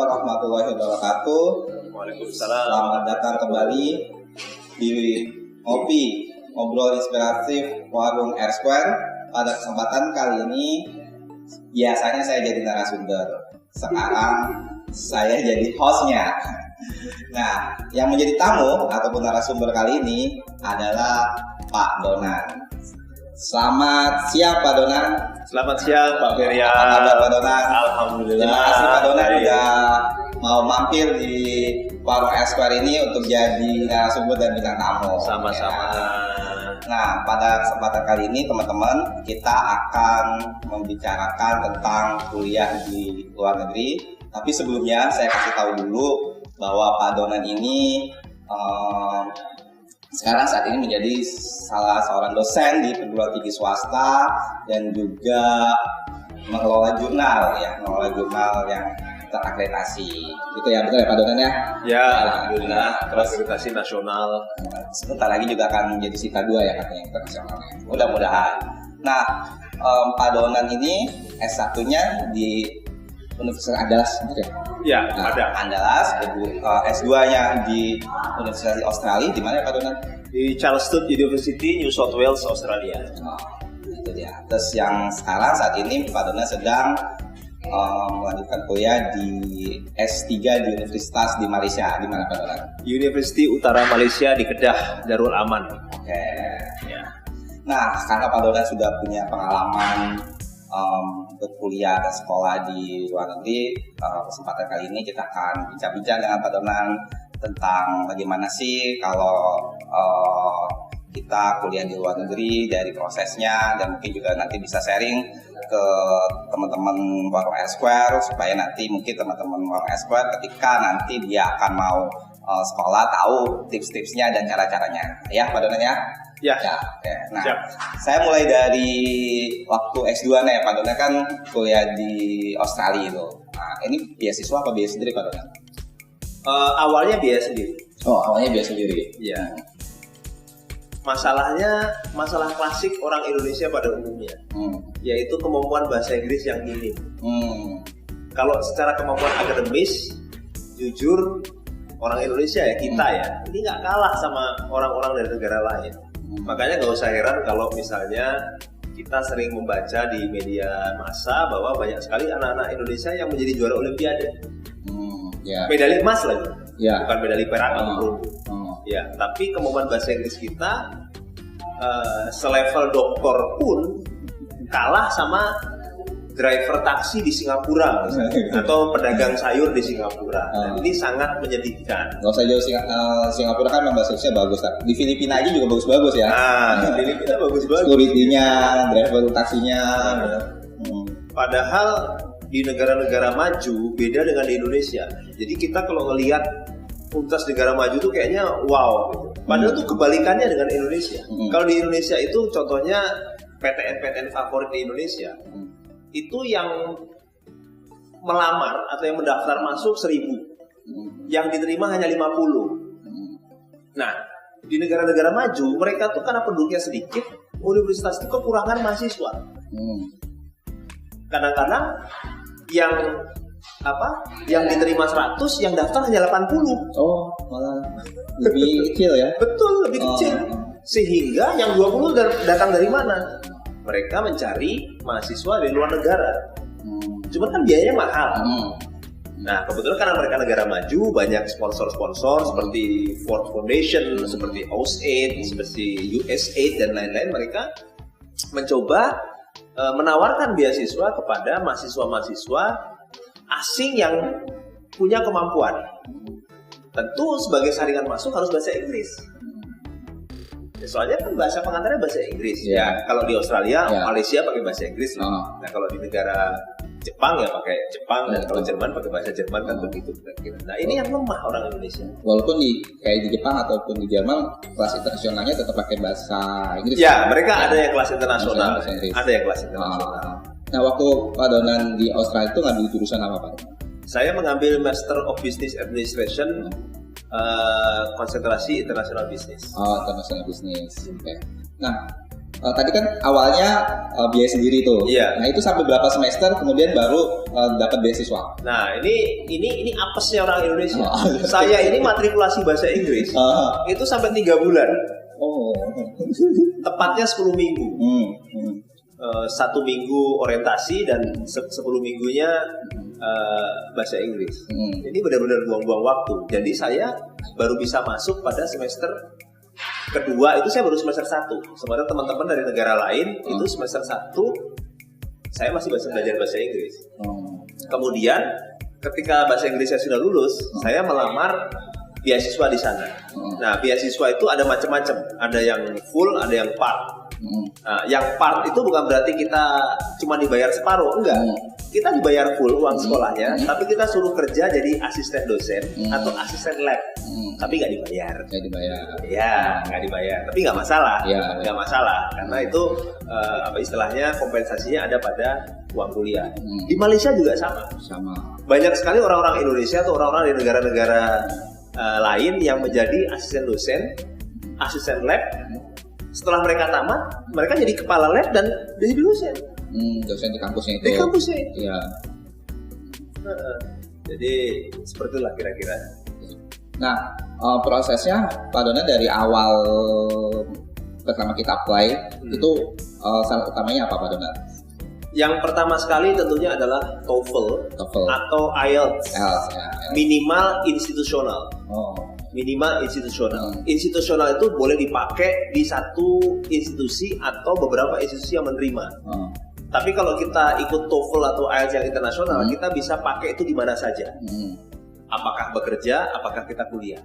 warahmatullahi wabarakatuh. Waalaikumsalam. Selamat datang kembali di Ngopi, Ngobrol Inspiratif Warung R Square. Pada kesempatan kali ini, biasanya saya jadi narasumber. Sekarang saya jadi hostnya. Nah, yang menjadi tamu ataupun narasumber kali ini adalah Pak Donan. Selamat siang Pak Donan. Selamat siang Pak Ferya. Apa kabar Pak Donan? Alhamdulillah. Terima kasih Pak Donan sudah mau mampir di Warung R Square ini untuk jadi narasumber dan bintang tamu. Sama-sama. Ya. Nah, pada kesempatan kali ini teman-teman, kita akan membicarakan tentang kuliah di luar negeri. Tapi sebelumnya saya kasih tahu dulu bahwa Pak Donan ini sekarang saat ini menjadi salah seorang dosen di perguruan tinggi swasta dan juga mengelola jurnal yang terakreditasi. Gitu ya, betul ya Pak Donan ya? Ya, alhamdulillah. Akreditasi nasional. Sebentar lagi juga akan menjadi SITA 2 ya katanya internasionalnya. Mudah-mudahan. Nah, Pak Donan ini S1-nya di Universitas Andalas, betul ya? Ya, Nah, ada. Andalas, S2-nya di Universitas Australia, di mana ya Pak Donan? Di Charlestown University, New South Wales, Australia. Oh, itu dia. Terus yang sekarang saat ini Pak Donan sedang melanjutkan kuliah di S3 di Universitas di Malaysia. Di mana Pak Donan? University Utara Malaysia di Kedah, Darul Aman. Oke. Ya. Nah, karena Pak Donan sudah punya pengalaman berkuliah dan sekolah di luar negeri, kesempatan kali ini kita akan bincang-bincang dengan Pak Donan tentang bagaimana sih kalau kita kuliah di luar negeri, dari prosesnya, dan mungkin juga nanti bisa sharing ke teman-teman Warung R Square supaya nanti mungkin teman-teman Warung R Square ketika nanti dia akan mau sekolah tahu tips-tipsnya dan cara-caranya. Ya, Pak Donan ya? Ya. Oke. Nah, Siap. saya mulai dari waktu S2 nih, Pak Donan kan kuliah di Australia itu. Nah, ini beasiswa apa biaya sendiri Pak Donan? Awalnya biaya sendiri. Oh, awalnya biaya sendiri. Ya. Masalah klasik orang Indonesia pada umumnya, yaitu kemampuan bahasa Inggris yang minim. Kalau secara kemampuan akademis, jujur orang Indonesia ya, kita ya, ini nggak kalah sama orang-orang dari negara lain. Makanya nggak usah heran kalau misalnya kita sering membaca di media massa bahwa banyak sekali anak-anak Indonesia yang menjadi juara Olimpiade. Ya. Medali emas lagi, Ya. bukan medali perak atau perunggu. Ya, tapi kemampuan bahasa Inggris kita selevel doktor pun kalah sama driver taksi di Singapura misalnya, atau pedagang sayur di Singapura. Dan ini sangat menyedihkan. Gak usah jauh Singapura kan memang bahasa Inggrisnya bagus. Di Filipina aja juga bagus-bagus ya. Di Filipina bagus-bagus. Security-nya, driver taksinya. Padahal di negara-negara maju beda dengan di Indonesia. Jadi kita kalau ngelihat universitas negara maju tuh kayaknya wow gitu. Padahal tuh kebalikannya dengan Indonesia. Kalau di Indonesia itu contohnya PTN favorit di Indonesia itu yang melamar atau yang mendaftar masuk 1.000, yang diterima hanya 50. Nah, di negara-negara maju mereka tuh karena penduduknya sedikit, universitas itu kekurangan mahasiswa. Kadang-kadang yang diterima 100, yang daftar hanya 80. Oh, malah lebih kecil ya? Betul, lebih kecil. Sehingga yang 20 datang dari mana? Mereka mencari mahasiswa dari luar negara. Cuma kan biayanya mahal. Nah, kebetulan karena mereka negara maju, banyak sponsor-sponsor seperti Ford Foundation, seperti USAID, seperti USAID dan lain-lain. Mereka mencoba menawarkan beasiswa kepada mahasiswa-mahasiswa asing yang punya kemampuan. Tentu sebagai saringan masuk harus bahasa Inggris. Soalnya kan bahasa pengantarnya bahasa Inggris. Ya, kalau di Australia, Malaysia pakai bahasa Inggris. Nah, kalau di negara Jepang ya pakai Jepang, dan kalau Jerman pakai bahasa Jerman kan begitu. Nah, ini yang lemah orang Indonesia. Walaupun kayak di Jepang ataupun di Jerman, kelas internasionalnya tetap pakai bahasa Inggris. Ya, mereka ada yang kelas internasional. Ada yang kelas internasional. Nah, waktu Pak Donan di Australia itu ngambil jurusan apa Pak? Saya mengambil Master of Business Administration, konsentrasi internasional bisnis. Oh, internasional bisnis. Okay. Nah, Tadi kan awalnya biaya sendiri tuh. Iya. Nah itu sampai berapa semester kemudian baru dapat beasiswa? Nah ini apesnya orang Indonesia. Saya ini matrikulasi bahasa Inggris itu sampai 3 bulan. Oh. Tepatnya 10 minggu. 1 minggu orientasi dan 10 minggunya bahasa Inggris. Ini benar-benar buang-buang waktu. Jadi saya baru bisa masuk pada semester kedua, itu saya baru semester 1. Sementara teman-teman dari negara lain itu semester 1 saya masih belajar bahasa Inggris. Kemudian ketika bahasa Inggris saya sudah lulus, saya melamar beasiswa di sana. Nah, beasiswa itu ada macam-macam. Ada yang full, ada yang part. Nah, yang part itu bukan berarti kita cuma dibayar separuh, enggak. Kita dibayar full uang sekolahnya, tapi kita suruh kerja jadi asisten dosen atau asisten lab. Tapi nggak dibayar. Nggak dibayar. Ya, nggak dibayar. Tapi nggak masalah. Nggak masalah. Karena itu apa istilahnya kompensasinya ada pada uang kuliah. Di Malaysia juga sama. Banyak sekali orang-orang Indonesia atau orang-orang di negara-negara lain yang menjadi asisten dosen, asisten lab. Setelah mereka tamat, mereka jadi kepala lab dan jadi dosen. Dosen di kampusnya itu. Di kampusnya. Iya. Jadi seperti itulah kira-kira. Nah, prosesnya Pak Donald dari awal pertama kita apply itu syarat utamanya apa Pak Donald? Yang pertama sekali tentunya adalah TOEFL. Atau IELTS. Minimal institusional. Minimal institusional. Institusional itu boleh dipakai di satu institusi atau beberapa institusi yang menerima. Tapi kalau kita ikut TOEFL atau IELTS yang internasional, kita bisa pakai itu di mana saja. Apakah bekerja, apakah kita kuliah.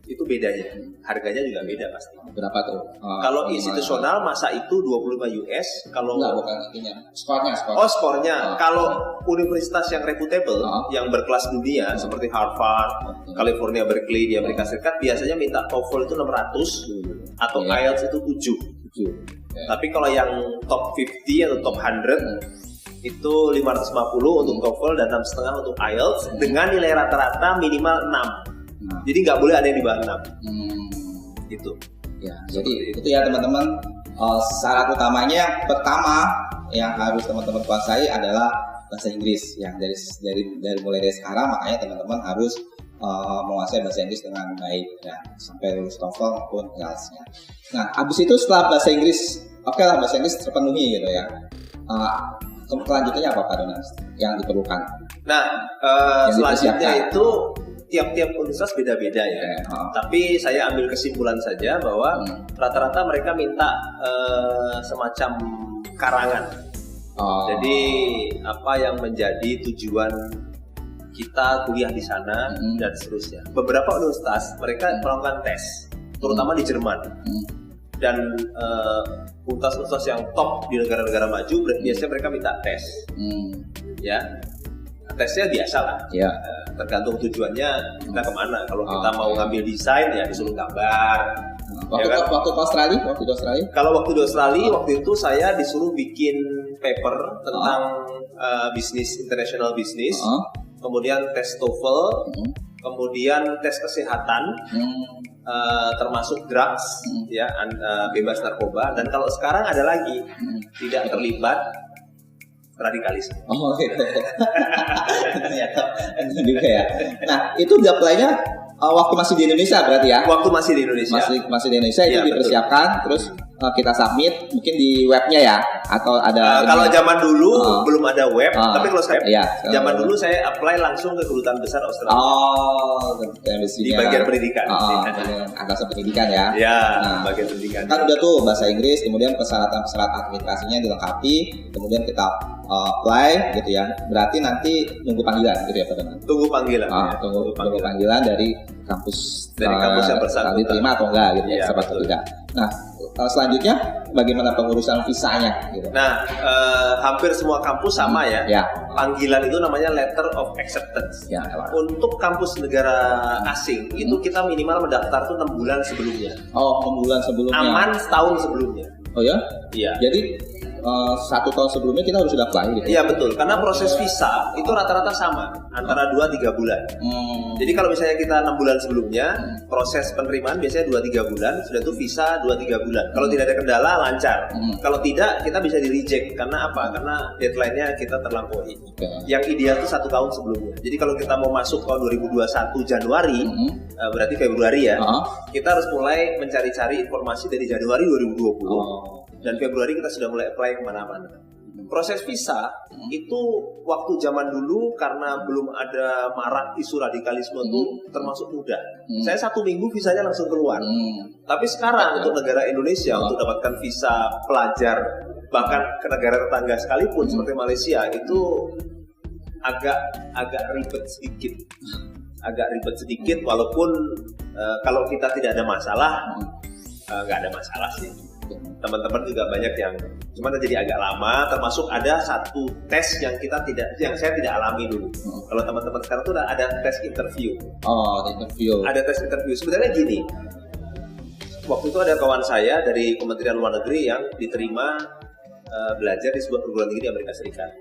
Itu bedanya. Harganya juga beda pasti. Berapa tuh? Kalau institusional masa itu 25 US. Kalau enggak, bukan intinya. Skornya. Oh, skornya. Kalau universitas yang reputable, yang berkelas dunia seperti Harvard, California Berkeley di Amerika Serikat biasanya minta TOEFL itu 600 atau IELTS itu 7. Tapi kalau yang top 50 atau top 100 itu 550 untuk TOEFL dan 6,5 untuk IELTS dengan nilai rata-rata minimal 6. Jadi nggak boleh ada yang di bawah 6. Gitu. Ya, jadi itu ya teman-teman, syarat utamanya pertama yang harus teman-teman kuasai adalah bahasa Inggris. Yang dari mulai dari sekarang makanya teman-teman harus menguasai bahasa Inggris dengan baik ya, sampai lulus TOEFL maupun IELTS-nya. Nah, habis itu setelah bahasa Inggris, oke lah bahasa Inggris terpenuhi gitu ya. Kelanjutannya apa Pak Donald yang diperlukan? Nah, selanjutnya itu tiap-tiap universitas beda-beda ya. Tapi saya ambil kesimpulan saja bahwa rata-rata mereka minta semacam karangan. Jadi apa yang menjadi tujuan kita kuliah di sana dan seterusnya. Beberapa universitas mereka melakukan tes, terutama di Jerman. Dan universitas-universitas yang top di negara-negara maju biasanya mereka minta tes. Ya. Tesnya biasa lah. Tergantung tujuannya kita kemana. Kalau kita mau ngambil desain ya disuruh gambar. Waktu ke Australia? Kalau waktu di Australia, waktu itu saya disuruh bikin paper tentang international business. Kemudian tes TOEFL, kemudian tes kesehatan, termasuk drugs, bebas narkoba. Dan kalau sekarang ada lagi tidak terlibat radikalisme. Oh gitu. Ternyata juga ya. Nah itu apply-nya waktu masih di Indonesia berarti ya? Waktu masih di Indonesia. Masih di Indonesia itu dipersiapkan, terus kita submit mungkin di webnya ya? Atau ada? Kalau zaman dulu belum ada web, tapi kalau sekarang zaman dulu saya apply langsung ke Kedutaan Besar Australia. Di bagian pendidikan. Atas pendidikan ya? Ya, bagian pendidikan. Kan udah tuh bahasa Inggris, kemudian persyaratan administrasinya dilengkapi, kemudian kita apply gitu ya. Berarti nanti nunggu panggilan gitu ya Pak Donald? Tunggu panggilan. Tunggu panggilan dari kampus yang bersangkutan. Diterima atau enggak gitu ya, atau tidak. Nah, selanjutnya bagaimana pengurusan visanya gitu? Nah, hampir semua kampus sama ya. Panggilan itu namanya letter of acceptance. Untuk kampus negara asing itu kita minimal mendaftar tuh 6 bulan sebelumnya. 6 bulan sebelumnya. Aman setahun sebelumnya. Oh ya? Iya. Jadi 1 tahun sebelumnya kita harus sudah apply gitu. Iya betul, karena proses visa itu rata-rata sama antara 2-3 bulan. Jadi kalau misalnya kita 6 bulan sebelumnya, proses penerimaan biasanya 2-3 bulan, sudah itu visa 2-3 bulan. Kalau tidak ada kendala lancar. Kalau tidak kita bisa di reject karena apa? Karena deadline-nya kita terlampaui. Yang ideal itu 1 tahun sebelumnya. Jadi kalau kita mau masuk tahun 2021 Januari, berarti Februari ya, kita harus mulai mencari-cari informasi dari Januari 2020. Dan Februari kita sudah mulai apply kemana-mana. Proses visa itu waktu zaman dulu karena belum ada marak isu radikalisme itu termasuk mudah. Saya 1 minggu visanya langsung keluar. Tapi sekarang untuk negara Indonesia untuk dapatkan visa pelajar bahkan ke negara tetangga sekalipun seperti Malaysia itu agak ribet sedikit. Walaupun kalau kita tidak ada masalah, nggak ada masalah sih. Teman-teman juga banyak yang cuman jadi agak lama, termasuk ada 1 tes yang saya tidak alami dulu. Kalau teman-teman sekarang tuh ada tes interview. Ada tes interview. Sebenarnya gini, waktu itu ada kawan saya dari Kementerian Luar Negeri yang diterima belajar di sebuah perguruan tinggi di Amerika Serikat.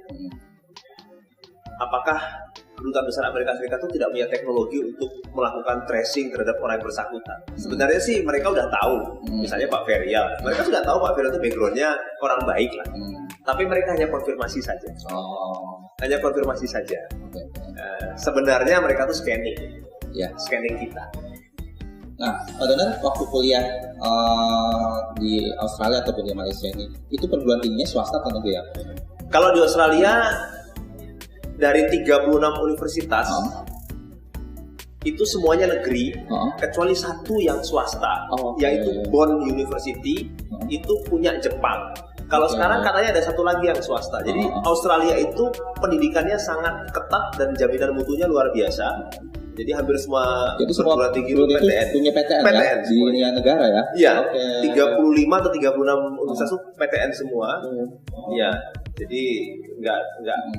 Apakah Kedutaan Besar Amerika Serikat itu tidak punya teknologi untuk melakukan tracing terhadap orang yang bersangkutan? Sebenarnya sih mereka udah tahu, misalnya Pak Ferial, mereka sudah tahu Pak Ferial itu backgroundnya orang baik lah. Tapi mereka hanya konfirmasi saja. Sebenarnya mereka tuh scanning kita. Nah, Pak Donan waktu kuliah di Australia ataupun di Malaysia ini, itu perguruan tingginya swasta atau negeri ya? Kalau di Australia dari 36 universitas itu semuanya negeri, kecuali 1 yang swasta, yaitu Bond University, itu punya Jepang. Kalau sekarang katanya ada 1 lagi yang swasta. Jadi Australia itu pendidikannya sangat ketat dan jaminan mutunya luar biasa. Jadi hampir semua perguruan tinggi itu punya PTN ya? Di dunia negara ya? Iya, 35 atau 36 universitas itu PTN semua. Iya. Jadi nggak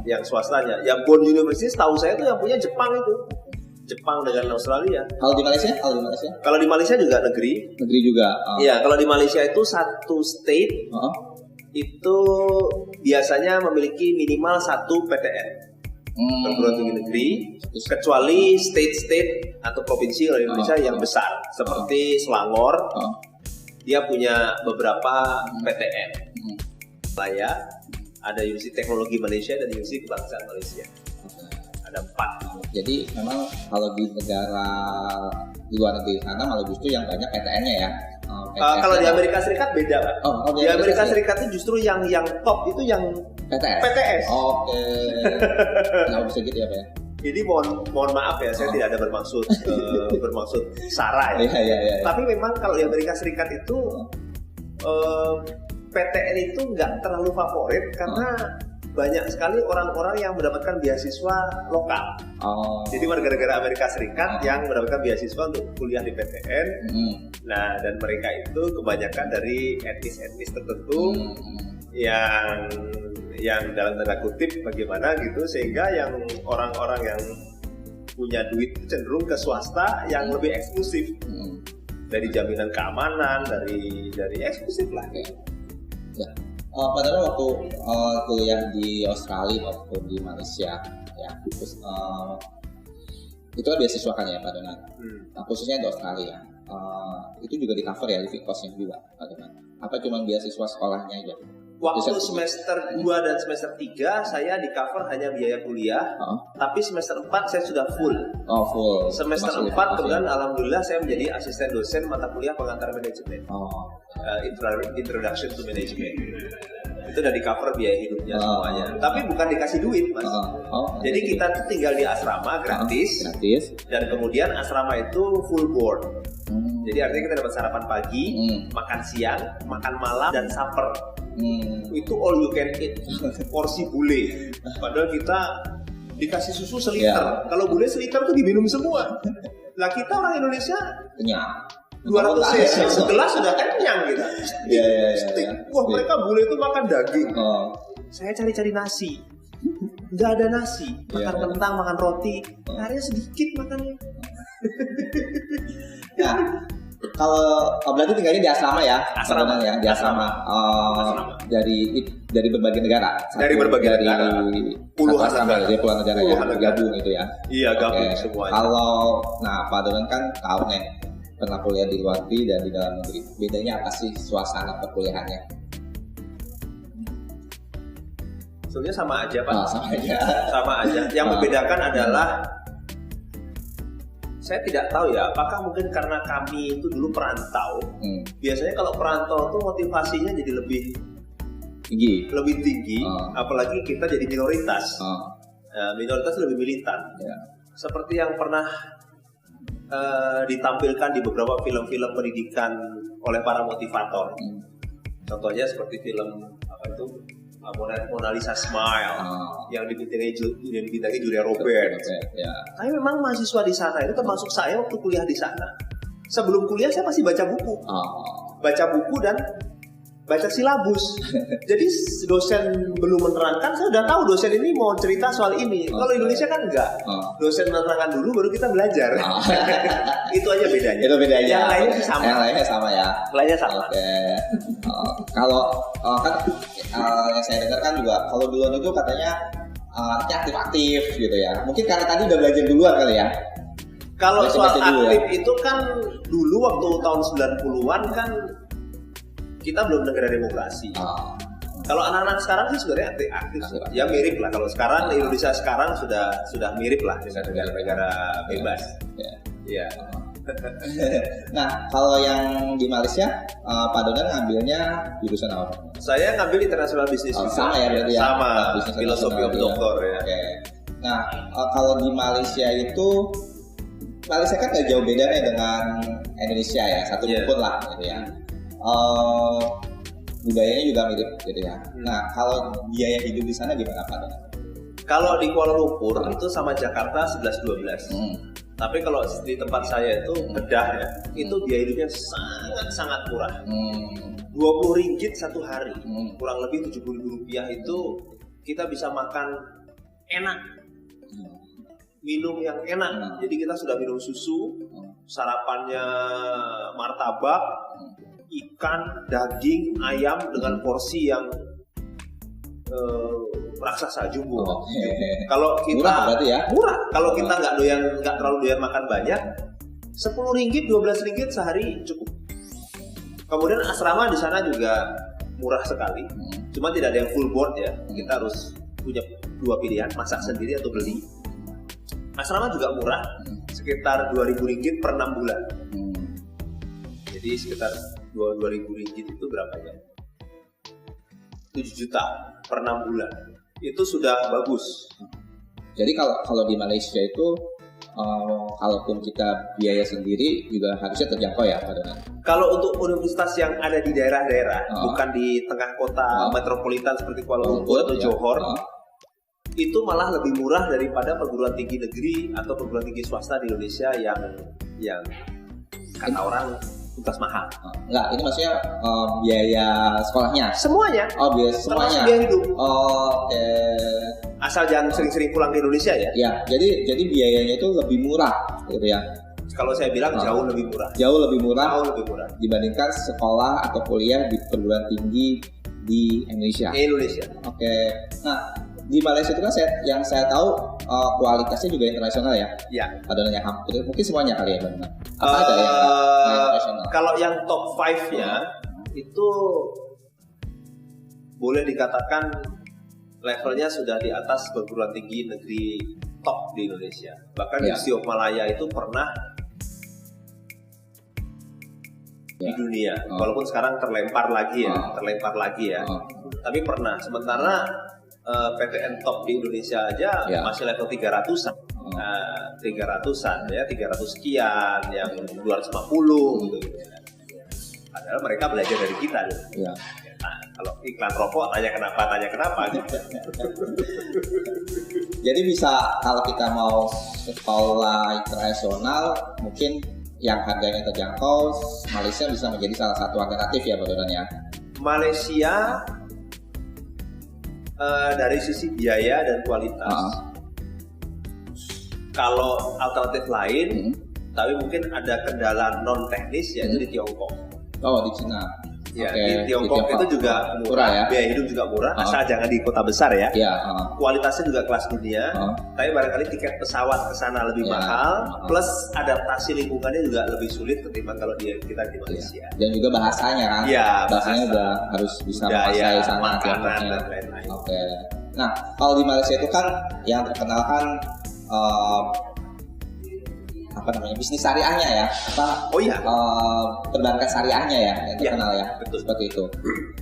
yang swastanya. Yang Bond University tahu saya itu yang punya Jepang itu. Jepang dengan Australia. Kalau di Malaysia? Kalau di Malaysia juga negeri. Negeri juga. Iya, kalau di Malaysia itu 1 state itu biasanya memiliki minimal 1 PTN. Perguruan tinggi negeri, kecuali state atau provinsi di Indonesia yang besar seperti Selangor, dia punya beberapa PTN. Ada Universitas Teknologi Malaysia dan Universitas Kebangsaan Malaysia. Ada 4. Jadi memang kalau di negara di luar negeri sana malah justru yang banyak PTN-nya ya. Kalau di Amerika Serikat beda, Pak. Di Amerika Serikat itu justru yang top itu yang PTS. Nggak bisa gitu ya, Pak ya? Jadi mohon maaf ya, saya tidak ada bermaksud sara ya. Iya. Tapi memang kalau di Amerika Serikat itu PTN itu nggak terlalu favorit karena banyak sekali orang-orang yang mendapatkan beasiswa lokal. Jadi warga negara Amerika Serikat yang mendapatkan beasiswa untuk kuliah di PTN. Nah, dan mereka itu kebanyakan dari etnis tertentu yang dalam tanda kutip bagaimana gitu, sehingga yang orang-orang yang punya duit cenderung ke swasta yang lebih eksklusif. Dari jaminan keamanan, dari eksklusif lah. Ya. Padahal waktu kuliah di Australia maupun di Malaysia ya, terus itu kan beasiswa kan ya Pak Donan. Khususnya di Australia itu juga di cover ya living cost-nya juga Pak Donan. Apa cuma beasiswa sekolahnya aja? Waktu semester 2 dan semester 3 saya di cover hanya biaya kuliah, tapi semester 4 saya sudah full. Full. Semester 4 kemudian alhamdulillah saya menjadi asisten dosen mata kuliah pengantar manajemen. Introduction to Management. Itu udah di cover biaya hidupnya semuanya. Tapi bukan dikasih duit, Mas. Jadi kita tuh tinggal di asrama gratis. Dan kemudian asrama itu full board. Jadi artinya kita dapat sarapan pagi, makan siang, makan malam, dan supper. Itu all you can eat, porsi bule. Padahal kita dikasih susu seliter. Kalau bule seliter tuh diminum semua. Lah kita orang Indonesia kenyang. 200 cc segelas sudah kenyang kita. Wah, mereka bule itu makan daging. Saya cari-cari nasi. Nggak ada nasi. Makan kentang, makan roti. Akhirnya sedikit makannya. Nah, Kalau berarti tinggalnya di asrama ya? Asrama ya, di asrama. Asrama. Dari berbagai negara. Dari berbagai negara. Puluhan negara. Dari puluhan negara ya, gabung itu ya. Iya, gabung semuanya. Kalau Pak Donan kan tahu nih, pernah kuliah di luar negeri dan di dalam negeri. Bedanya apa sih suasana perkuliahannya? Sebenarnya sama aja, Pak. Sama aja. Sama aja. Yang membedakan adalah saya tidak tahu ya, apakah mungkin karena kami itu dulu perantau. Biasanya kalau perantau itu motivasinya jadi lebih tinggi, apalagi kita jadi minoritas. Minoritas lebih militan. Seperti yang pernah ditampilkan di beberapa film-film pendidikan oleh para motivator. Contohnya seperti film Mona Lisa Smile yang dibintangi Julia Roberts. Tapi memang mahasiswa di sana itu termasuk saya waktu kuliah di sana. Sebelum kuliah saya masih baca buku, dan baca silabus. Jadi dosen belum menerangkan, saya udah tahu dosen ini mau cerita soal ini. Kalau Indonesia kan enggak. Dosen menerangkan dulu baru kita belajar. Itu aja bedanya. Itu bedanya. Yang lainnya sih sama. Yang lainnya sama ya. Lainnya sama. Kalau kan yang saya dengar kan juga kalau duluan itu katanya aktif-aktif gitu ya. Mungkin karena tadi udah belajar duluan kali ya. Kalau soal aktif itu kan dulu waktu tahun 90-an kan kita belum negara demokrasi. Kalau anak-anak sekarang sih sebenarnya aktif. Ya mirip lah. Kalau sekarang Indonesia sekarang sudah mirip lah dengan negara-negara bebas. Ya. Nah, kalau yang di Malaysia, Pak Donan ngambilnya jurusan apa? Saya ngambil international business. Sama ya berarti ya. Sama. Filosofi of doktor ya. Nah, kalau di Malaysia itu, Malaysia kan nggak jauh beda nih dengan Indonesia ya, satu pun lah gitu ya. Budayanya juga mirip gitu ya. Nah, kalau biaya hidup di sana gimana Pak Donan? Kalau di Kuala Lumpur itu sama Jakarta 11-12. Tapi kalau di tempat saya itu Kedah ya, itu biaya hidupnya sangat murah. 20 ringgit satu hari, kurang lebih 70.000 rupiah itu kita bisa makan enak, minum yang enak. Jadi kita sudah minum susu, sarapannya martabak, ikan, daging, ayam dengan porsi yang raksasa jumbo. Kalau kita murah berarti ya? Murah. Kalau kita nggak terlalu doyan makan banyak, 10 ringgit, 12 ringgit sehari cukup. Kemudian asrama di sana juga murah sekali. Cuma tidak ada yang full board ya. Kita harus punya dua pilihan, masak sendiri atau beli. Asrama juga murah, sekitar 2.000 ringgit per 6 bulan. Jadi sekitar 2.000 ringgit itu berapa ya? 7 juta per 6 bulan. Itu sudah bagus. Jadi kalau di Malaysia itu kalaupun kita biaya sendiri juga harusnya terjangkau ya Pak Donan? Kalau untuk universitas yang ada di daerah-daerah, bukan di tengah kota metropolitan seperti Kuala Lumpur atau Johor, itu malah lebih murah daripada perguruan tinggi negeri atau perguruan tinggi swasta di Indonesia yang kata orang tuntas mahal. Enggak, ini maksudnya biaya sekolahnya? Semuanya. Oh, biaya semuanya. Biaya hidup. Oke. Asal jangan sering-sering pulang ke Indonesia ya. Ya, jadi biayanya itu lebih murah gitu ya. Kalau saya bilang jauh lebih murah. Jauh lebih murah dibandingkan sekolah atau kuliah di perguruan tinggi di Indonesia. Oke. Nah, di Malaysia itu kan yang saya tahu kualitasnya juga internasional ya. Iya. Ada yang hampir mungkin semuanya kali ya benar. Apa ada yang internasional? Kalau yang top 5-nya itu boleh dikatakan levelnya sudah di atas perguruan tinggi negeri top di Indonesia. Bahkan University of Malaya itu pernah di dunia. Walaupun sekarang terlempar lagi ya. Tapi pernah. Sementara PTN top di Indonesia aja masih level 300-an. 300-an ya, 300 sekian, yang 250 gitu. Padahal mereka belajar dari kita gitu. Nah, kalau iklan rokok tanya kenapa gitu. Jadi bisa kalau kita mau sekolah internasional mungkin yang harganya terjangkau, Malaysia bisa menjadi salah satu alternatif ya Pak Donan ya. Malaysia dari sisi biaya dan kualitas. Kalau alternatif lain tapi mungkin ada kendala non teknis yaitu di Tiongkok. Oh, di Cina. Ya, di Tiongkok itu juga murah ya, biaya hidup juga murah, asal jangan di kota besar ya. Kualitasnya juga kelas dunia, tapi barangkali tiket pesawat ke sana lebih mahal, plus adaptasi lingkungannya juga lebih sulit ketimbang kalau kita di Malaysia. Dan juga bahasanya kan, bahasanya juga harus bisa menguasai sana, makanan dan lain-lain. Oke. Nah, kalau di Malaysia itu kan yang terkenal kan bisnis syariahnya ya, perbankan syariahnya ya yang terkenal ya, betul. Seperti itu.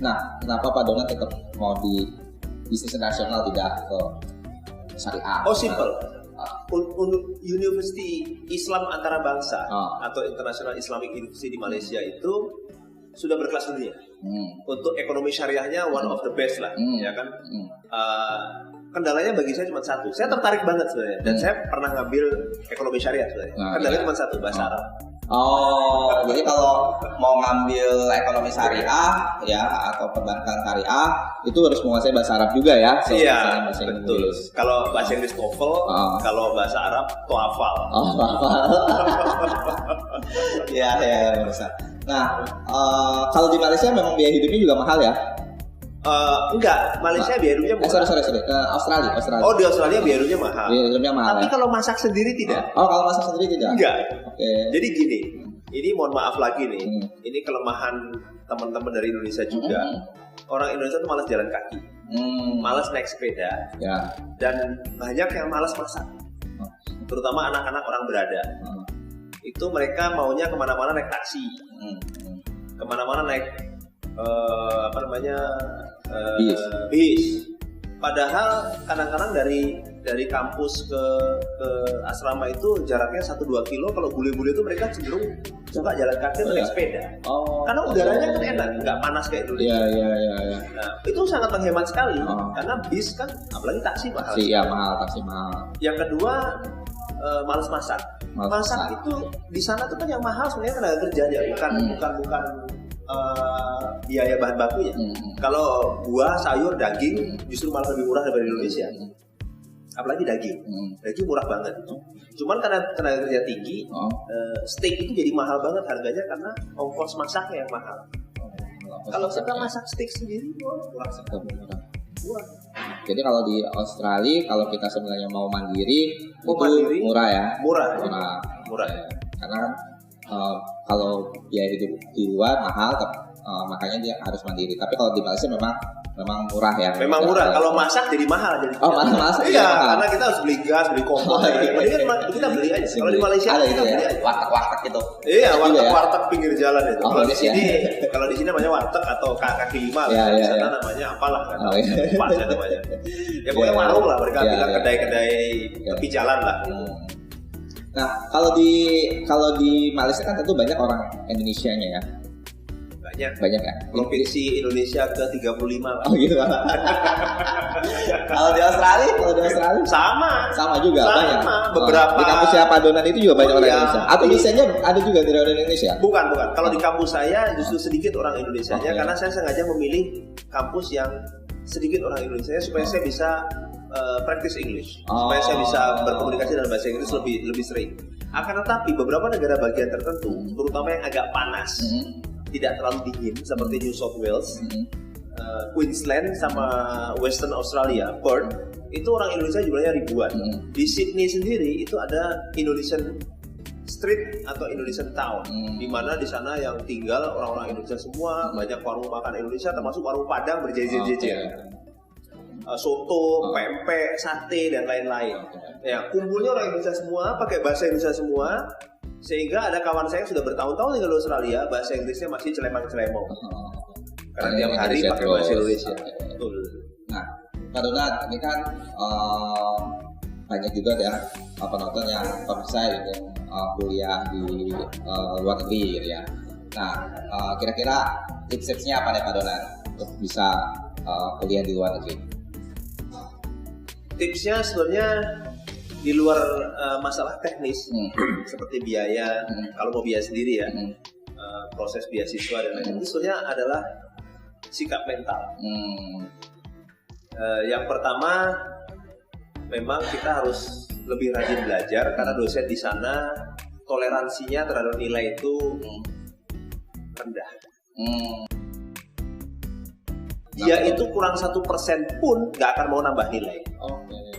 Nah, kenapa Pak Donat tetap mau di bisnis internasional tidak ke syariah? Oh, simple. Untuk University Islam Antarabangsa atau International Islamic University di Malaysia itu sudah berkelas dunia. Untuk ekonomi syariahnya one of the best lah, ya kan. Kendalanya bagi saya cuma satu. Saya tertarik banget sebenarnya, dan saya pernah ngambil ekonomi syariah sebenarnya. Kendalanya cuma satu, bahasa Arab. Oh, jadi kalau mau ngambil ekonomi syariah ya atau perbankan syariah itu harus menguasai bahasa Arab juga ya. Iya, betul. Kalau bahasa Inggris TOEFL, kalau bahasa Arab TOEFL. Ya, bisa. Nah, kalau di Malaysia memang biaya hidupnya juga mahal ya? Enggak, Malaysia biaya hidupnya murah. Sorry. Australia. Oh, di Australia biaya hidupnya mahal. Biaya hidupnya mahal. Tapi kalau masak sendiri tidak. Oh, kalau masak sendiri tidak? Enggak. Oke. Jadi gini, ini mohon maaf lagi nih. Ini kelemahan teman-teman dari Indonesia juga. Orang Indonesia tuh malas jalan kaki. Malas naik sepeda. Ya. Dan banyak yang malas masak. Terutama anak-anak orang berada. Itu mereka maunya kemana-mana naik taksi. Kemana-mana naik bis. Padahal kadang-kadang dari kampus ke asrama itu jaraknya 1-2 kilo. Kalau bule-bule itu mereka cenderung suka jalan kaki atau naik sepeda. Karena udaranya kan enak, nggak panas kayak dulu. Iya. Nah, itu sangat menghemat sekali. Karena bis kan, apalagi taksi mahal. Taksi mahal. Yang kedua, malas masak. Masak itu di sana tuh kan yang mahal sebenarnya tenaga kerja ya, bukan biaya bahan bakunya. Kalau buah, sayur, daging justru malah lebih murah daripada di Indonesia. Apalagi daging murah banget. Cuman karena tenaga kerja tinggi, steak itu jadi mahal banget harganya karena ongkos masaknya yang mahal. Kalau kita masak steak sendiri, murah. Jadi kalau di Australia, kalau kita sebenarnya mau mandiri, murah ya? Murah. Ya. Karena kalau biaya hidup di luar mahal, makanya dia harus mandiri. Tapi kalau di Malaysia memang murah ya. Memang murah. Kalau masak jadi mahal. Masak. Iya, karena kita harus beli gas, beli kompor. Mendingan kita beli aja. Kalau di Malaysia ada kita beli aja. Warteg gitu. Iya, warteg pinggir jalan itu. Kalau di sini namanya warteg atau kaki lima. Di sana namanya apalah kan. Lupa saya namanya. Ya pokoknya warung lah, mereka bilang kedai-kedai tepi jalan lah. Nah, kalau di Malaysia kan tentu banyak orang Indonesianya ya. Banyak kan? Provinsi Indonesia ke-35 lah. Oh gitu. Kalau di Australia sama juga banyak. Beberapa di kampusnya Pak Donat itu juga banyak orang Indonesia. Atau biasanya ada juga dari orang Indonesia? Bukan. Kalau di kampus saya justru sedikit orang Indonesianya, karena saya sengaja memilih kampus yang sedikit orang Indonesia supaya saya bisa practice English, supaya saya bisa berkomunikasi dalam bahasa Inggris lebih sering. Akan tetapi beberapa negara bagian tertentu, terutama yang agak panas, tidak terlalu dingin seperti New South Wales, Queensland sama Western Australia, Perth, itu orang Indonesia jumlahnya ribuan. Di Sydney sendiri itu ada Indonesian Street atau Indonesian Town, di mana di sana yang tinggal orang-orang Indonesia semua, banyak warung makan Indonesia, termasuk warung Padang berjejer-jejer. Soto, pempek, sate dan lain-lain. Ya, kumpulnya orang Indonesia semua, pakai bahasa Indonesia semua, sehingga ada kawan saya yang sudah bertahun-tahun tinggal di Australia, bahasa Inggrisnya masih celemang-celemong. Karena tiap hari pakai bahasa Indonesia. Betul. Nah, Pak Donat, ini kan banyak juga ya penonton yang pemirsa yang kuliah di luar negeri gitu ya. Nah, kira-kira tips-tipsnya apa nih Pak Donat untuk bisa kuliah di luar negeri? Tipsnya sebenarnya di luar masalah teknis seperti biaya, kalau mau biaya sendiri ya, proses beasiswa dan lain-lain, itu sebenarnya adalah sikap mental. Yang pertama, memang kita harus lebih rajin belajar karena dosen di sana toleransinya terhadap nilai itu rendah. Dia itu kurang 1% pun nggak akan mau nambah nilai.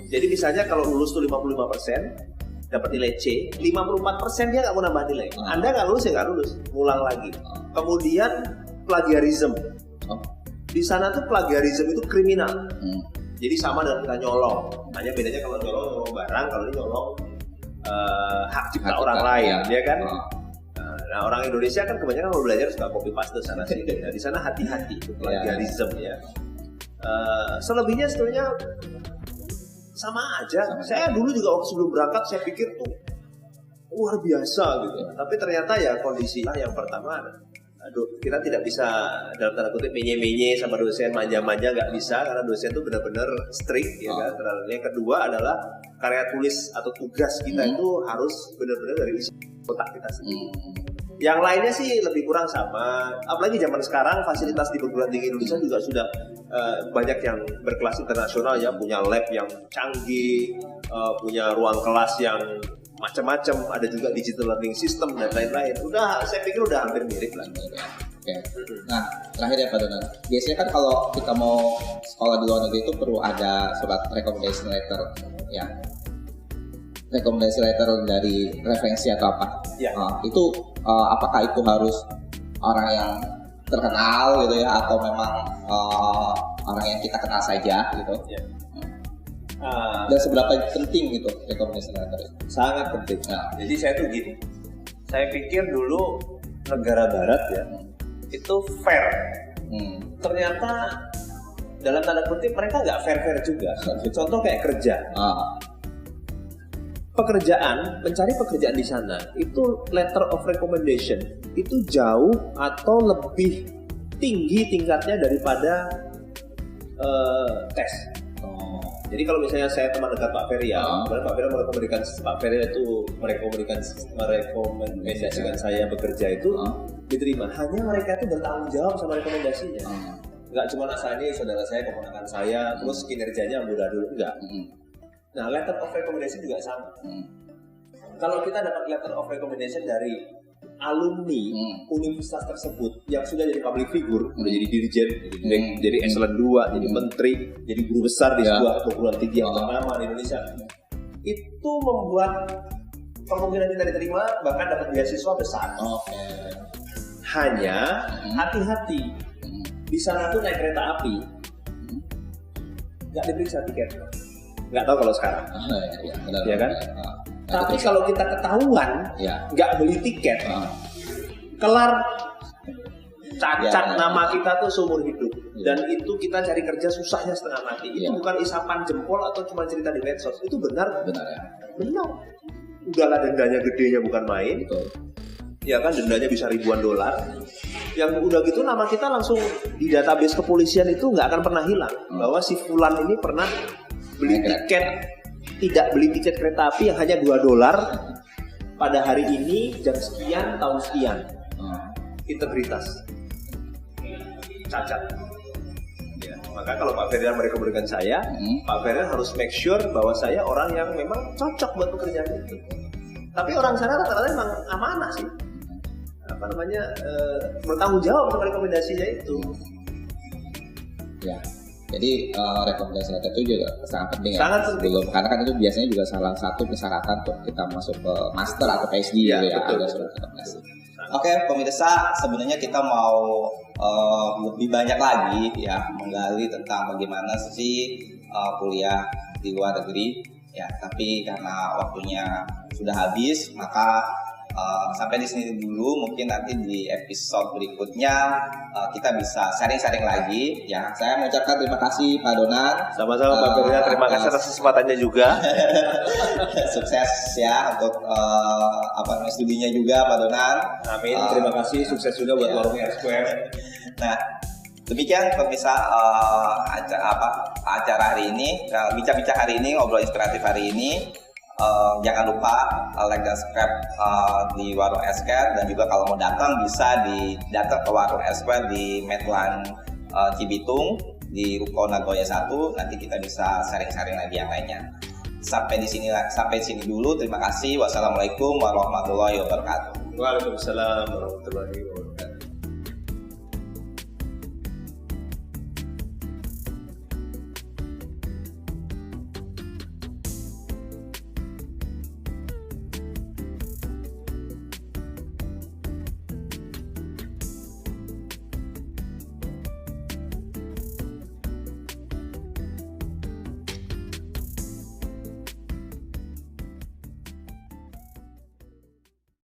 Jadi misalnya kalau lulus tuh 55%, dapat nilai C, 54% dia nggak mau nambah nilai. Anda nggak lulus ya nggak lulus, ngulang lagi. Kemudian plagiarism. Di sana tuh plagiarism itu kriminal. Jadi sama dengan kita nyolong. Hanya bedanya kalau nyolong barang, kalau ini nyolong hak cipta orang lain, ya kan? Nah, orang Indonesia kan kebanyakan kalau belajar suka copy paste sana sini. Nah, di sana hati-hati itu plagiarism ya. Selebihnya sebetulnya sama aja. Saya dulu juga waktu sebelum berangkat saya pikir tuh luar biasa gitu. Tapi ternyata ya kondisinya yang pertama, kita tidak bisa dalam tanda kutip menye-menye sama dosen, manja-manja, nggak bisa karena dosen itu benar-benar strict ya kan. Yang kedua adalah karya tulis atau tugas kita itu harus benar-benar dari isi otak kita sendiri. Yang lainnya sih lebih kurang sama. Apalagi zaman sekarang fasilitas di perguruan tinggi Indonesia juga sudah banyak yang berkelas internasional ya, punya lab yang canggih, punya ruang kelas yang macam-macam, ada juga digital learning system dan lain-lain. Saya pikir udah hampir mirip lah. Oke. Nah, terakhir ya Pak Donan. Biasanya kan kalau kita mau sekolah di luar negeri itu perlu ada surat recommendation letter, ya. Rekomendasi letter dari referensi atau apa? Ya. Itu apakah itu harus orang yang terkenal gitu ya, atau memang orang yang kita kenal saja gitu? Ya. Dan seberapa penting gitu rekomendasi letter? Sangat penting. Jadi saya tuh gini, saya pikir dulu negara barat ya itu fair. Ternyata dalam tanda kutip mereka nggak fair juga. Contoh kayak kerja. Mencari pekerjaan di sana itu letter of recommendation itu jauh atau lebih tinggi tingkatnya daripada tes. Jadi kalau misalnya saya teman dekat Pak Ferry ya, Pak Ferry merekomendasikan saya bekerja itu diterima. Hanya mereka itu bertanggung jawab sama rekomendasinya. Nggak cuma asal ini saudara saya, keponakan saya, terus kinerjanya amburadul, enggak. Nah, letter of recommendation juga sama. Kalau kita dapat letter of recommendation dari alumni universitas tersebut yang sudah jadi public figure, udah jadi dirjen, jadi eselon 2, jadi menteri, jadi guru besar di sebuah perguruan tinggi yang ternama di Indonesia, itu membuat kemungkinan kita diterima bahkan dapat beasiswa besar. Hanya hati-hati, di sana tuh naik kereta api nggak diperiksa tiketnya. Nggak tahu kalau sekarang, ya kan? Tapi kalau kita ketahuan nggak beli tiket, kelar cacat nama kita tuh seumur hidup. Dan itu kita cari kerja susahnya setengah mati. Itu bukan isapan jempol atau cuma cerita di medsos. Itu benar. Benar. Udahlah dendanya gedenya bukan main. Ya kan, dendanya bisa ribuan dolar. Yang udah gitu nama kita langsung di database kepolisian itu nggak akan pernah hilang. Bahwa si fulan ini pernah tidak beli tiket kereta api yang hanya $2 pada hari ini, jam sekian, tahun sekian. Integritas cacat ya. Maka kalau Pak Ferry merekomendasikan saya, Pak Ferry harus make sure bahwa saya orang yang memang cocok buat pekerjaan itu. Tapi orang sana rata-rata memang amanah sih, bertanggung jawab untuk rekomendasinya itu. Ya. Jadi rekomendasi letter itu juga sangat penting penting. Karena kan itu biasanya juga salah satu persyaratan untuk kita masuk ke master atau PhD gitu ya, ada surat rekomendasi. Oke, pemirsa, sebenarnya kita mau lebih banyak lagi ya menggali tentang bagaimana sih kuliah di luar negeri ya, tapi karena waktunya sudah habis, maka sampai di sini dulu. Mungkin nanti di episode berikutnya kita bisa sharing-sharing lagi ya. Saya mengucapkan terima kasih Pak Donan. Sama-sama Pak Ferry, terima kasih atas kesempatannya juga. Sukses ya untuk studinya juga Pak Donan. Amin. Terima kasih, sukses juga buat Warung R-Square. Nah, demikian pemirsa acara hari ini, bincang-bincang hari ini, ngobrol inspiratif hari ini. Jangan lupa like dan subscribe di Warung R-Square, dan juga kalau mau datang bisa datang ke Warung R-Square di Medlan Cibitung di Ruko Nagoya 1. Nanti kita bisa sharing-sharing lagi yang lainnya. sampai di sini dulu. Terima kasih. Wassalamualaikum warahmatullahi wabarakatuh. Waalaikumsalam warahmatullahi wabarakatuh.